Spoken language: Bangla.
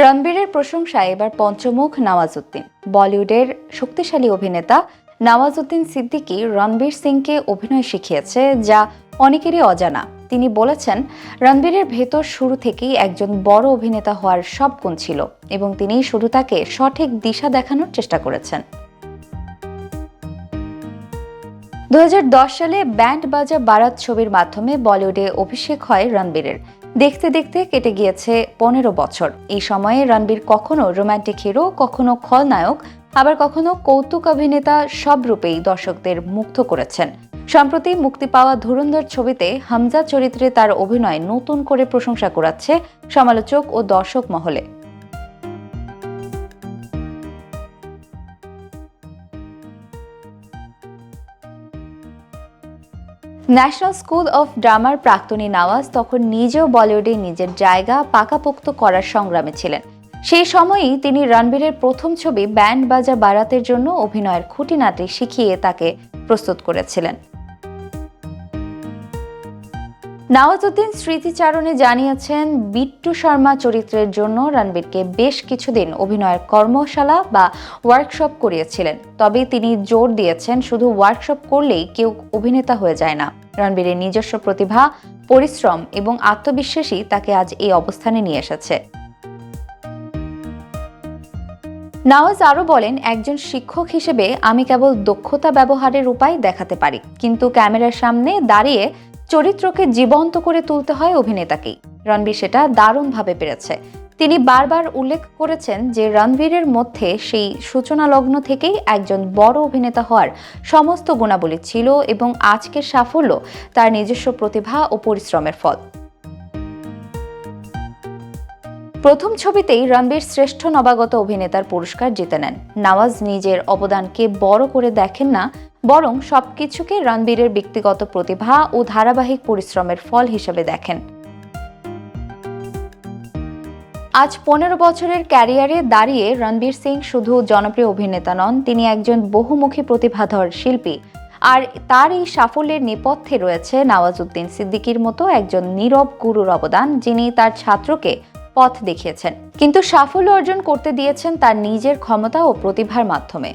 রণবীরের প্রশংসায় এবার পঞ্চমুখ নওয়াজুদ্দিন। বলিউডের শক্তিশালী অভিনেতা নওয়াজুদ্দিন সিদ্দিকী রণবীর সিংকে অভিনয় শিখিয়েছে, যা অনেকেরই অজানা। তিনি বলেছেন, রণবীরের ভেতর শুরু থেকেই একজন বড় অভিনেতা হওয়ার সব গুণ ছিল এবং তিনি শুধু তাকে সঠিক দিশা দেখানোর চেষ্টা করেছেন। 2010 সালে ব্যান্ড বাজা বারাত ছবির মাধ্যমে বলিউডে অভিষেক হয় রণবীরের। দেখতে দেখতে কেটে গিয়েছে 15 বছর। এই সময়ে রণবীর কখনো রোমান্টিক হিরো, কখনো খলনায়ক, আবার কখনো কৌতুক অভিনেতা, সব রূপেই দর্শকদের মুগ্ধ করেছেন। সম্প্রতি মুক্তি পাওয়া ধুরন্ধর ছবিতে হামজা চরিত্রে তার অভিনয় নতুন করে প্রশংসা কুড়াচ্ছে সমালোচক ও দর্শক মহলে। ন্যাশনাল স্কুল অফ ড্রামার প্রাক্তনী নওয়াজ তখন নিজেও বলিউডে নিজের জায়গা পাকাপোক্ত করার সংগ্রামে ছিলেন। সেই সময়েই তিনি রণবীরের প্রথম ছবি ব্যান্ড বাজা বারাতের জন্য অভিনয়ের খুঁটিনাটি শিখিয়ে তাকে প্রস্তুত করেছিলেন। নওয়াজুদ্দিন স্মৃতিচারণে জানিয়েছেন, বিট্টু শর্মা চরিত্রের জন্য রণবীরকে বেশ কিছুদিন অভিনয়ের কর্মশালা বা ওয়ার্কশপ করিয়েছিলেন। তবে তিনি জোর দিয়েছেন, শুধু ওয়ার্কশপ করলেই কেউ অভিনেতা হয়ে যায় না। রণবীরের নিজস্ব প্রতিভা, পরিশ্রম এবং আত্মবিশ্বাসী তাকে আজ এই অবস্থানে নিয়ে এসেছে। নওয়াজ আরও বলেন, একজন শিক্ষক হিসেবে আমি কেবল দক্ষতা ব্যবহারের উপায় দেখাতে পারি, কিন্তু ক্যামেরার সামনে দাঁড়িয়ে চরিত্রকে জীবন্ত করে তুলতে হয় অভিনেতাকেই। রণবীর সেটা দারুণভাবে পেরেছে। তিনি বারবার উল্লেখ করেছেন যে রণবীরের মধ্যে সেই সূচনা লগ্ন থেকেই একজন বড় অভিনেতা হওয়ার সমস্ত গুণাবলী ছিল এবং আজকের সাফল্য তার নিজস্ব প্রতিভা ও পরিশ্রমের ফল। প্রথম ছবিতেই রণবীর শ্রেষ্ঠ নবাগত অভিনেতার পুরস্কার জিতে নেন। নওয়াজ নিজের অবদানকে বড় করে দেখেন না, বরং সবকিছুকে রণবীরের ব্যক্তিগত প্রতিভা ও ধারাবাহিক পরিশ্রমের ফল হিসেবে দেখেন। আজ 15 বছরের ক্যারিয়ারে দাঁড়িয়ে রণবীর সিং শুধু জনপ্রিয় অভিনেতা নন, তিনি একজন বহুমুখী প্রতিভাধর শিল্পী। আর তার এই সাফল্যের নেপথ্যে রয়েছে নওয়াজুদ্দিন সিদ্দিকীর মতো একজন নীরব গুরুর অবদান, যিনি তার ছাত্রকে পথ দেখিয়েছেন, কিন্তু সাফল্য অর্জন করতে দিয়েছেন তার নিজের ক্ষমতা ও প্রতিভার মাধ্যমে।